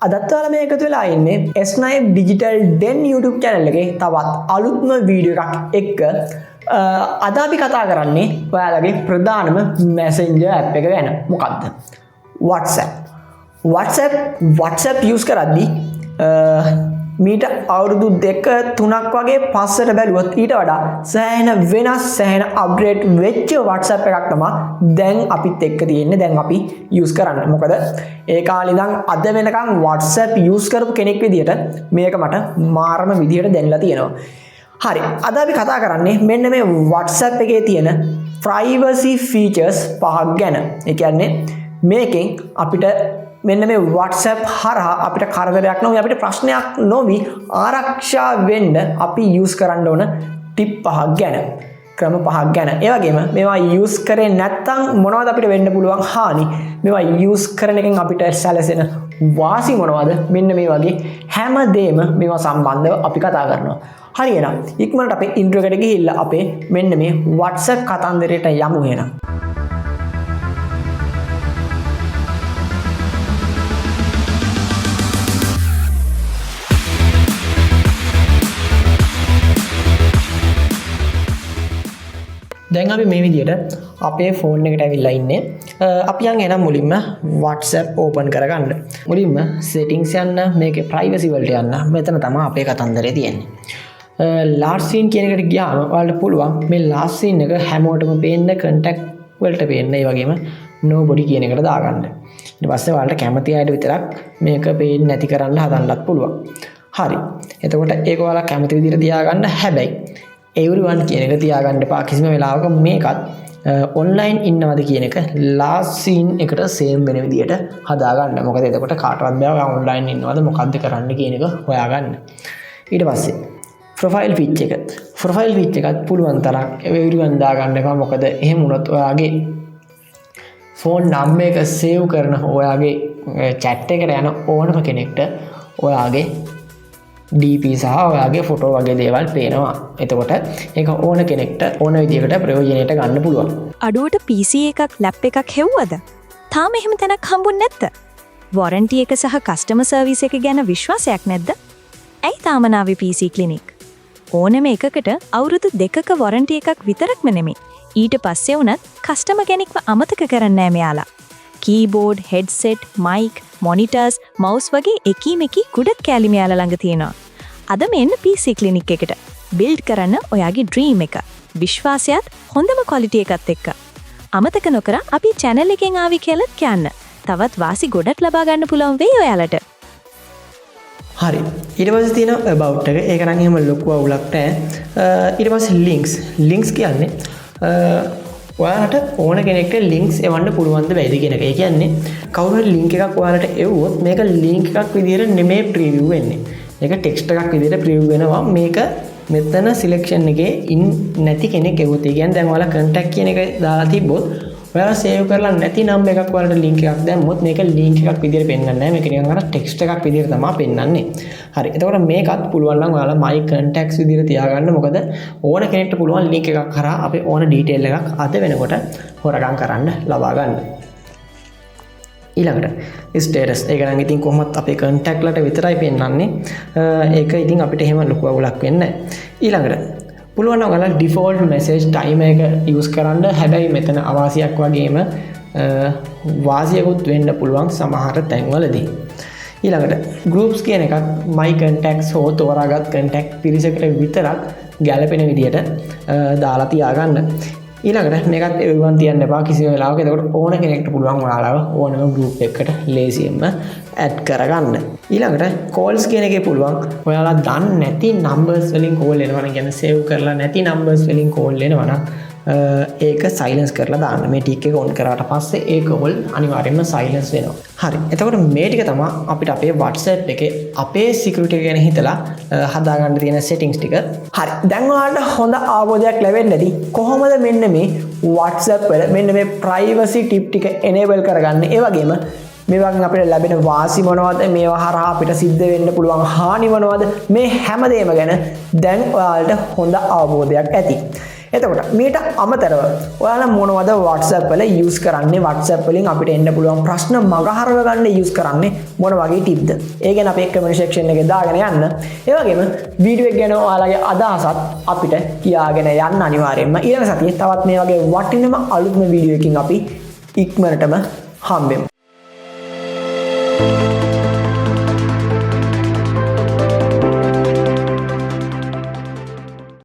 අදත් ඔයාලා මේ එකතු වෙලා ඉන්නේ S9 Digital Den YouTube channel එකේ තවත් අලුත්ම වීඩියෝ එකක් එක්ක. අද අපි කතා කරන්නේ ඔයාලගේ ප්‍රධානම Messenger app එක ගැන. මොකක්ද? WhatsApp use කරද්දී මීට අවුරුදු 2-3ක් වගේ පස්සට බැලුවොත් ඊට වඩා සෑහෙන අප්ඩේට් වෙච්ච WhatsApp එකක් තමයි දැන් අපිත් එක්ක තියෙන්නේ. දැන් අපි use කරන්නේ. මොකද ඒ කාලේ ඉඳන් අද වෙනකන් WhatsApp use කරපු කෙනෙක් විදියට මේක මට මාරම විදියට දැනලා තියෙනවා. හරි. අද අපි කතා කරන්නේ මෙන්න මේ WhatsApp එකේ තියෙන privacy features පහක් ගැන. ඒ කියන්නේ මේකෙන් අපිට මෙන්න මේ WhatsApp හරහා අපිට කරදරයක් නොවි, අපිට ප්‍රශ්නයක් නොවි ආරක්ෂා වෙන්න අපි use කරන්න ඕන ටිප් පහක් ගැන, ක්‍රම පහක් ගැන. ඒ වගේම මේවා use කරේ නැත්නම් මොනවද අපිට වෙන්න පුළුවන් හානි, මේවා use කරන එකෙන් අපිට සැලසෙන වාසි මොනවද, මෙන්න මේ වගේ හැමදේම මේවා සම්බන්ධව අපි කතා කරනවා. හරි එහෙනම් ඉක්මනට අපේ ඉන්ට්‍රෝ එකට ගිහිල්ලා අපේ මෙන්න මේ WhatsApp කතන්දරයට යමු එහෙනම්. දැන් අපි මේ විදියට අපේ ෆෝන් එකට ඇවිල්ලා ඉන්නේ. අපි යන් එනම් මුලින්ම WhatsApp open කරගන්න. මුලින්ම settings යන්න, මේකේ privacy වලට යන්න. මෙතන තමයි අපේ කතන්දරේ තියෙන්නේ. last scene කියන එකට ගියාම ඔයාලට පුළුවන් මේ last scene එක හැමෝටම පේන්න, contact වලට පේන්න, ඒ වගේම nobody කියන එකට දාගන්න. ඊට පස්සේ ඔයාලට කැමති අයට විතරක් මේක පේන්නේ නැති කරන්න හදන්නත් පුළුවන්. හරි. එතකොට ඒක ඔයාලා කැමති විදිහට තියාගන්න. හැබැයි everyone කියන එක තියාගන්න එපා. කිසිම වෙලාවක මේකත් online ඉන්නවද කියන එක last scene එකට same වෙන විදියට හදාගන්න. මොකද එතකොට කාටවත් බෑ online ඉන්නවද මොකද්ද කරන්න කියන එක හොයාගන්න. ඊට පස්සේ profile pic එක. profile pic එකත් පුළුවන් තරම් everyone දාගන්න එපා. මොකද එහෙම වුණොත් ඔයාගේ phone number එක save කරන ඔයාගේ chat එකට යන ඕනම කෙනෙක්ට ඔයාගේ DP සහ ඔයාගේ ෆොටෝ වගේ දේවල් පේනවා. එතකොට ඒක ඕන කෙනෙක්ට ඕන විදිහකට ප්‍රයෝජනයට ගන්න පුළුවන්. අඩුවට PC එකක් ලැප් එකක් හෙව්වද? තාම එහෙම තැනක් හම්බුන්නේ නැද්ද? වොරන්ටි එක සහ කස්ටමර් සර්විස් එක ගැන විශ්වාසයක් නැද්ද? ඇයි තාම නාවේ PC ක්ලිනික්? ඕනම එකකට අවුරුදු 2ක වොරන්ටි එකක් විතරක්ම නෙමෙයි. ඊට පස්සේ වුණත් කස්ටමර් කෙනෙක්ව අමතක කරන්නේ නැහැ මෙයාලා. Keyboard, headset, mic, monitors, mouse වගේ එකීමෙකී කුඩත් කෑලි මෙයාලා ළඟ තියෙනවා. අද මෙන්න PC ක්ලිනික් එකට බිල්ඩ් කරන්න ඔයාගේ ඩ්‍රීම් එක. විශ්වාසයත් හොඳම ක්වොලිටි එකත් එක්ක. අමතක නොකර අපි channel එකෙන් ආවි කියලාත් කියන්න. තවත් වාසි ගොඩක් ලබා ගන්න පුළුවන් වෙයි ඔයාලට. හරි. ඊට පස්සේ තියෙනවා about එක. ඒක නම් එහෙම ලොකු අවුලක් නැහැ. ඊට පස්සේ links කියන්නේ ඔයාලට ඕන කෙනෙක්ට links එවන්න පුළුවන්ද බැයිද කියන එක. ඒ කියන්නේ කවුරු හරි link එකක් ඔයාලට එවුවොත් මේක link එකක් විදිහට නෙමෙයි preview වෙන්නේ. මේක text එකක් විදිහට preview වෙනවා. මේක මෙතන selection එකේ නැති කෙනෙක් එවුවොත්, ඒ කියන්නේ දැන් ඔයාලා contact කියන එක දාලා තිබ්බොත් ඔයාලා save කරලා නැති නම් එකක් ඔයාලට link එකක් දැම්මොත් මේක link එකක් විදිහට පෙන්වන්නේ නැහැ. මේක නිකන් අර text එකක් විදිහට තමයි පෙන්වන්නේ. හරි. එතකොට මේකත් පුළුවන් නම් ඔයාලා my contacts විදිහට තියාගන්න. මොකද ඕන කෙනෙක්ට පුළුවන් link එකක් කරා අපේ ඕන detail එකක් අද වෙනකොට හොරගම් කරන්න ලබා ගන්න. ඊළඟට status. ඒක නම් ඉතින් කොහොමත් අපේ contact වලට විතරයි පෙන්වන්නේ. ඒක ඉතින් අපිට එහෙම ලොකු අවුලක් වෙන්නේ නැහැ. ඊළඟට පුළුවන් නම් ඔයාලා default message timer එක use කරන්න. හැබැයි මෙතන අවාසියක් වගේම වාසියකුත් වෙන්න පුළුවන් සමහර තැන්වලදී. ඊළඟට groups කියන එකක් my contacts හෝ තෝරාගත් contact පිරිසකට විතරක් ගැලපෙන විදිහට දාලා තියාගන්න. ඊළඟට මේකත් everyone තියන්න එපා කිසිම වෙලාවක. එතකොට ඕන කෙනෙක්ට පුළුවන් ඔයාලව ඕනම group එකකට ලේසියෙන්ම add කරගන්න. ඊළඟට calls කියන එකේ පුළුවන් ඔයාලා දන්නේ නැති numbers වලින් call එනවා නම්, කියන්නේ save කරලා නැති numbers වලින් call එනවා නම් ඒක silence කරලා දාන්න. මේ tick එක on කරාට පස්සේ ඒ call අනිවාර්යයෙන්ම silence වෙනවා. හරි. එතකොට මේ ටික තමයි අපිට අපේ WhatsApp එකේ අපේ security එක ගැන හිතලා හදාගන්න තියෙන settings ටික. හරි. දැන් ඔයාලට හොඳ අවබෝධයක් ලැබෙන්නේ නැති කොහොමද මෙන්න මේ WhatsApp වල මෙන්න මේ privacy tip ටික enable කරගන්නේ. ඒ වගේම මේ වගේ අපිට ලැබෙන වාසි මොනවද, මේවා හරහා අපිට සිද්ධ වෙන්න පුළුවන් හානි මොනවද, මේ හැමදේම ගැන දැන් ඔයාලට හොඳ අවබෝධයක් ඇති. එතකොට මේට අමතරව ඔයාලා මොනවද WhatsApp වල use කරන්නේ, WhatsApp වලින් අපිට එන්න පුළුවන් ප්‍රශ්න මගහරව ගන්න use කරන්නේ මොන වගේ ටිප්ද? ඒ ගැන අපේ comment section එකේ දාගෙන යන්න. ඒ වගේම වීඩියෝ එක ගැන ඔයාලගේ අදහසත් අපිට කියාගෙන යන්න අනිවාර්යයෙන්ම. ඊළඟ සතියේ තවත් මේ වගේ වටිනම අලුත්ම වීඩියෝ එකකින් අපි ඉක්මනටම හම්බෙමු.